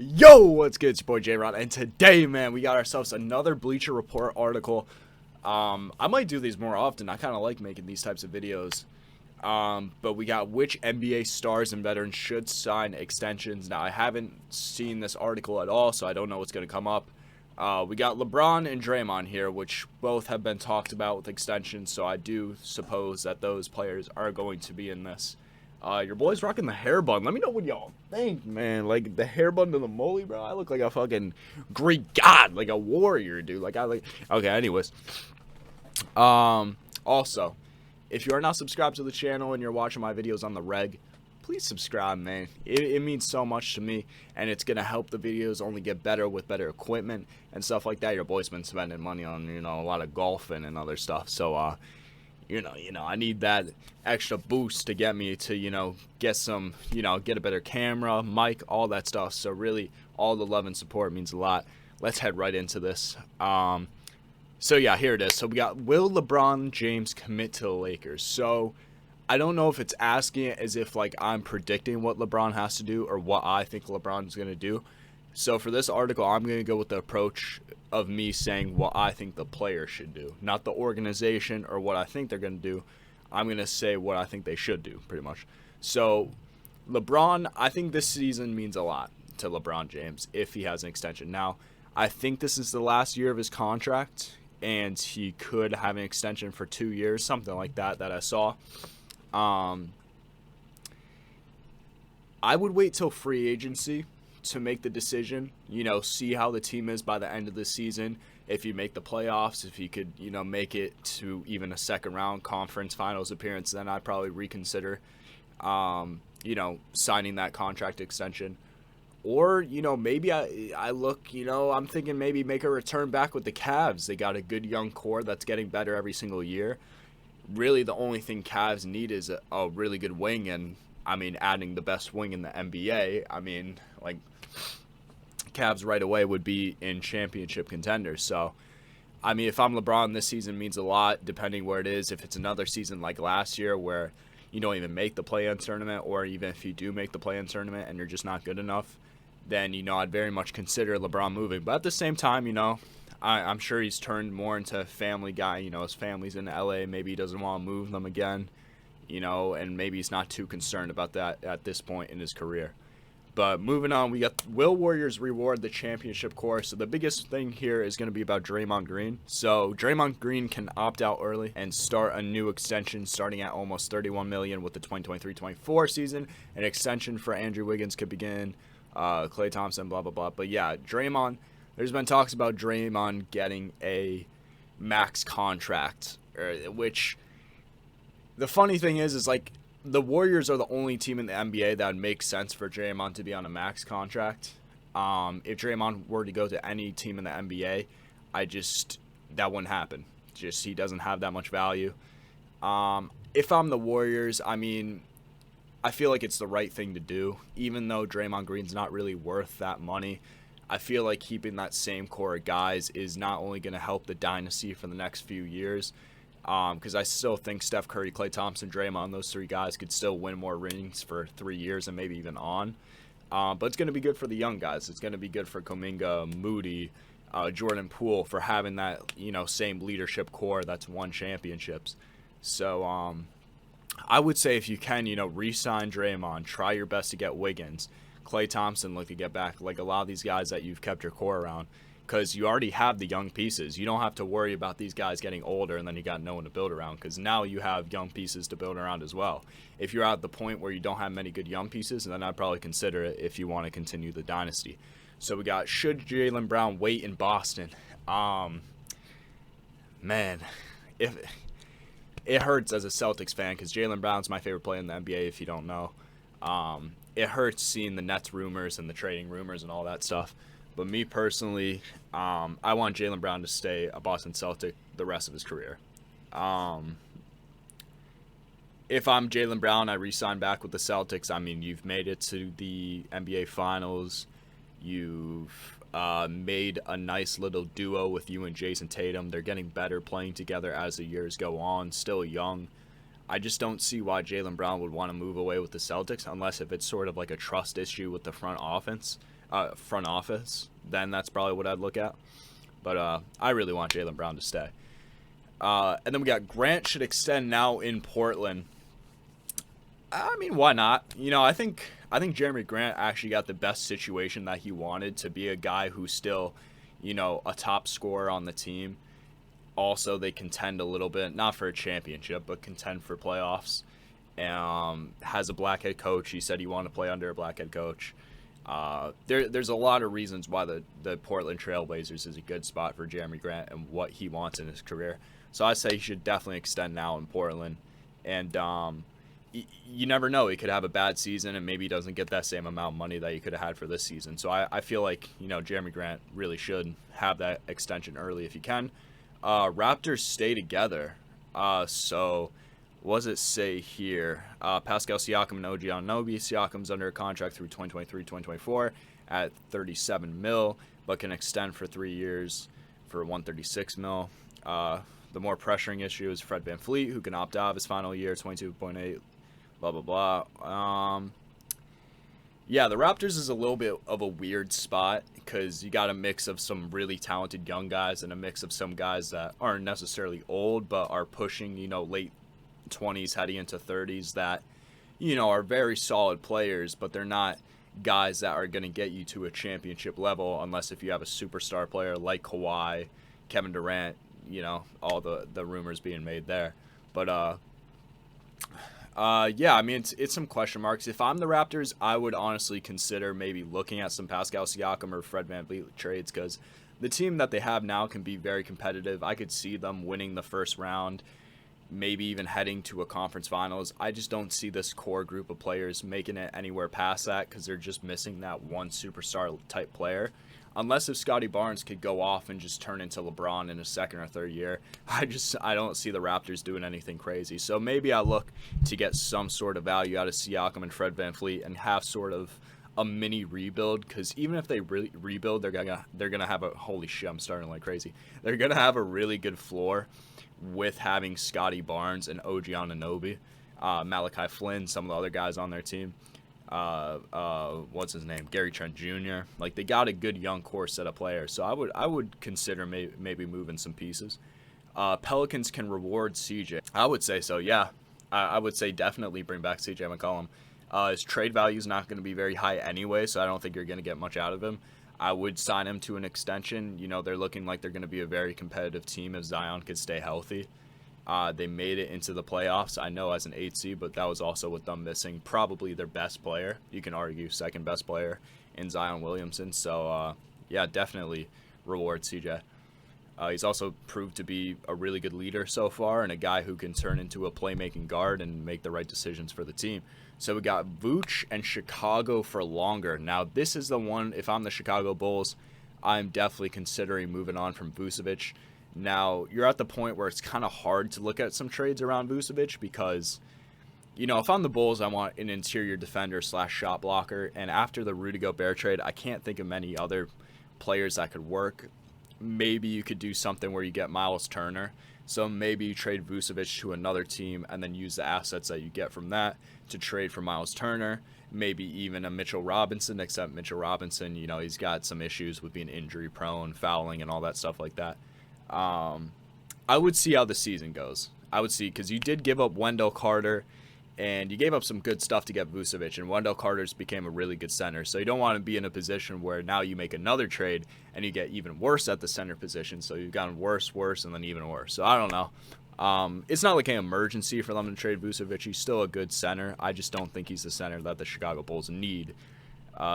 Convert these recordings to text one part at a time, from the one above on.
Yo, what's good? It's your boy J-Rod, and today, man, we got ourselves another Bleacher Report article. I might do these more often. I kind of like making these types of videos. But we got which NBA stars and veterans should sign extensions. Now, I haven't seen this article at all, so I don't know what's going to come up. We got LeBron and Draymond here, which both have been talked about with extensions, so I do suppose that those players are going to be in this. Your boy's rocking the hair bun. Let me know what y'all think, man. Like, the hair bun to the molly, bro. I look like a fucking Greek god, like a warrior, dude. Okay, anyways. Also, if you are not subscribed to the channel and you're watching my videos on the reg, please subscribe, man. It means so much to me, and it's gonna help the videos only get better with better equipment and stuff like that. Your boy's been spending money on, a lot of golfing and other stuff, so I need that extra boost to get me to, get some, get a better camera, mic, all that stuff. So really, all the love and support means a lot. Let's head right into this. So yeah, here it is. So we got, will LeBron James commit to the Lakers? So I don't know if it's asking it as if like I'm predicting what LeBron has to do or what I think LeBron's going to do. So for this article, I'm going to go with the approach of me saying what I think the player should do, not the organization or what I think they're going to do. I'm going to say what I think they should do, pretty much. So LeBron, I think this season means a lot to LeBron James if he has an extension. Now, I think this is the last year of his contract, and he could have an extension for 2 years, something like that I saw. I would wait till free agency to make the decision, see how the team is by the end of the season. If you make the playoffs, if you could, make it to even a second round conference finals appearance, then I'd probably reconsider, signing that contract extension. Or, maybe I look, I'm thinking maybe make a return back with the Cavs. They got a good young core that's getting better every single year. Really, the only thing Cavs need is a really good wing, and adding the best wing in the NBA, Cavs right away would be in championship contenders. So, if I'm LeBron, this season means a lot, depending where it is. If it's another season like last year where you don't even make the play-in tournament, or even if you do make the play-in tournament and you're just not good enough, then, I'd very much consider LeBron moving. But at the same time, I'm sure he's turned more into a family guy. His family's in LA. Maybe he doesn't want to move them again, and maybe he's not too concerned about that at this point in his career. But moving on, we got, will Warriors reward the championship core? So the biggest thing here is going to be about Draymond Green. So Draymond Green can opt out early and start a new extension starting at almost $31 million with the 2023-24 season. An extension for Andrew Wiggins could begin, Klay Thompson, blah, blah, blah. But yeah, Draymond, there's been talks about Draymond getting a max contract, which the funny thing is like, the Warriors are the only team in the NBA that would make sense for Draymond to be on a max contract. If Draymond were to go to any team in the NBA, that wouldn't happen. Just, he doesn't have that much value. If I'm the Warriors, I feel like it's the right thing to do. Even though Draymond Green's not really worth that money, I feel like keeping that same core of guys is not only going to help the dynasty for the next few years, because I still think Steph Curry, Klay Thompson, Draymond, those three guys could still win more rings for 3 years and maybe even on. But it's going to be good for the young guys. It's going to be good for Kuminga, Moody, Jordan Poole for having that, same leadership core that's won championships. So I would say if you can, re-sign Draymond, try your best to get Wiggins, Klay Thompson, look to get back, like a lot of these guys that you've kept your core around. Because you already have the young pieces. You don't have to worry about these guys getting older and then you got no one to build around, because now you have young pieces to build around as well. If you're at the point where you don't have many good young pieces, then I'd probably consider it if you want to continue the dynasty. So we got, should Jaylen Brown wait in Boston? Man, if it hurts as a Celtics fan, because Jaylen Brown's my favorite player in the NBA, if you don't know. It hurts seeing the Nets rumors and the trading rumors and all that stuff. But me personally, I want Jaylen Brown to stay a Boston Celtic the rest of his career. If I'm Jaylen Brown, I re-sign back with the Celtics. You've made it to the NBA Finals. You've made a nice little duo with you and Jason Tatum. They're getting better playing together as the years go on. Still young. I just don't see why Jaylen Brown would want to move away with the Celtics unless if it's sort of like a trust issue with the front office. front office, then that's probably what I'd look at. But I really want Jaylen Brown to stay. And then we got Grant should extend now in Portland. I mean, why not? I think Jeremy Grant actually got the best situation that he wanted, to be a guy who's still, a top scorer on the team. Also, they contend a little bit, not for a championship, but contend for playoffs. Has a black head coach. He said he wanted to play under a black head coach. There's a lot of reasons why the Portland Trailblazers is a good spot for Jeremy Grant and what he wants in his career. So I say he should definitely extend now in Portland. And you never know. He could have a bad season and maybe he doesn't get that same amount of money that he could have had for this season. So I feel like, Jeremy Grant really should have that extension early if he can. Raptors stay together. So what does it say here? Pascal Siakam and OG Anunoby. Siakam's under a contract through 2023-2024 at $37 million, but can extend for 3 years for $136 million. The more pressuring issue is Fred VanVleet, who can opt out of his final year, 22.8, blah, blah, blah. Yeah, the Raptors is a little bit of a weird spot because you got a mix of some really talented young guys and a mix of some guys that aren't necessarily old but are pushing, late 20s heading into 30s that, are very solid players, but they're not guys that are going to get you to a championship level unless if you have a superstar player like Kawhi, Kevin Durant, all the rumors being made there. But yeah, I mean, it's some question marks. If I'm the Raptors, I would honestly consider maybe looking at some Pascal Siakam or Fred VanVleet trades because the team that they have now can be very competitive. I could see them winning the first round, maybe even heading to a conference finals. I just don't see this core group of players making it anywhere past that because they're just missing that one superstar type player. Unless if Scotty Barnes could go off and just turn into LeBron in his second or third year, I don't see the Raptors doing anything crazy. So maybe I look to get some sort of value out of Siakam and Fred VanVleet and have sort of a mini rebuild. Because even if they really rebuild, they're gonna have a holy shit. I'm starting like crazy. They're gonna have a really good floor with having Scotty Barnes and OG Anunoby, Malachi Flynn, some of the other guys on their team. What's his name? Gary Trent Jr. Like they got a good young core set of players, so I would consider maybe moving some pieces. Pelicans can reward CJ. I would say so. Yeah, I would say definitely bring back CJ McCollum. His trade value is not going to be very high anyway, so I don't think you're going to get much out of him. I would sign him to an extension. They're looking like they're going to be a very competitive team if Zion could stay healthy. They made it into the playoffs, I know, as an 8 seed, but that was also with them missing probably their best player. You can argue second best player in Zion Williamson. So, yeah, definitely reward CJ. He's also proved to be a really good leader so far and a guy who can turn into a playmaking guard and make the right decisions for the team. So we got Vooch and Chicago for longer. Now, this is the one, if I'm the Chicago Bulls, I'm definitely considering moving on from Vucevic. Now, you're at the point where it's kind of hard to look at some trades around Vucevic because, if I'm the Bulls, I want an interior defender / shot blocker. And after the Rudy Gobert trade, I can't think of many other players that could work. Maybe you could do something where you get Miles Turner. So maybe you trade Vucevic to another team and then use the assets that you get from that to trade for Miles Turner. Maybe even a Mitchell Robinson, except Mitchell Robinson, he's got some issues with being injury prone, fouling, and all that stuff like that. I would see how the season goes. I would see, because you did give up Wendell Carter, and you gave up some good stuff to get Vucevic, and Wendell Carter's became a really good center. So you don't want to be in a position where now you make another trade, and you get even worse at the center position. So you've gotten worse, and then even worse. So I don't know. It's not like an emergency for them to trade Vucevic. He's still a good center. I just don't think he's the center that the Chicago Bulls need,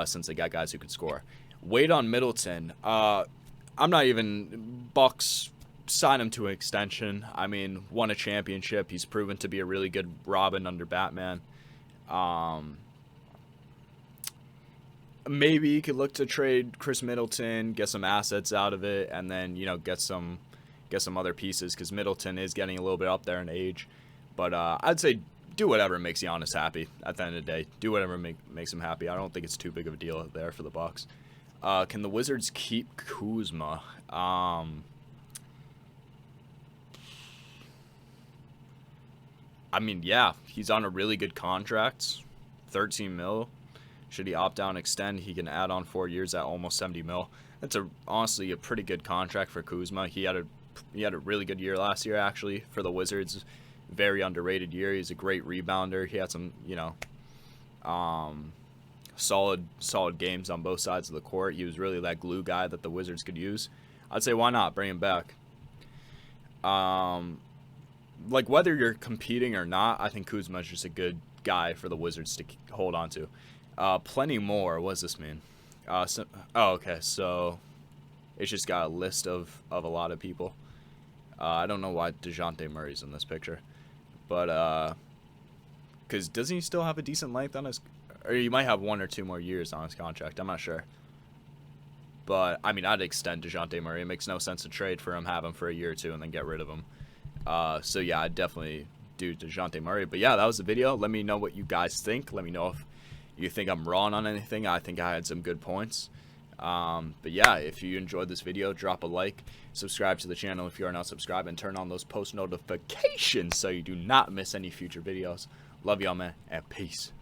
since they got guys who can score. Wait on Middleton. I'm not even Bucks sign him to an extension. I mean, won a championship. He's proven to be a really good Robin under Batman. Maybe you could look to trade Chris Middleton, get some assets out of it, and then get some other pieces because Middleton is getting a little bit up there in age. But I'd say do whatever makes Giannis happy. At the end of the day, do whatever makes him happy. I don't think it's too big of a deal there for the Bucks. Can the Wizards keep Kuzma? I mean, yeah, he's on a really good contract, $13 million. Should he opt out and extend, he can add on 4 years at almost 70 mil. That's honestly a pretty good contract for Kuzma. He had a really good year last year, actually, for the Wizards. Very underrated year. He's a great rebounder. He had some, solid games on both sides of the court. He was really that glue guy that the Wizards could use. I'd say why not bring him back. Like, whether you're competing or not, I think Kuzma's just a good guy for the Wizards to hold on to. Plenty more. What does this mean? Okay, so it's just got a list of a lot of people. I don't know why DeJounte Murray's in this picture, but because doesn't he still have a decent length on his, or he might have 1 or 2 more years on his contract. I'm not sure. But, I mean, I'd extend DeJounte Murray. It makes no sense to trade for him, have him for a year or 2, and then get rid of him. So, yeah, I'd definitely do DeJounte Murray. But, yeah, that was the video. Let me know what you guys think. Let me know if you think I'm wrong on anything. I think I had some good points. But, yeah, if you enjoyed this video, drop a like. Subscribe to the channel if you are not subscribed. And turn on those post notifications so you do not miss any future videos. Love y'all, man, and peace.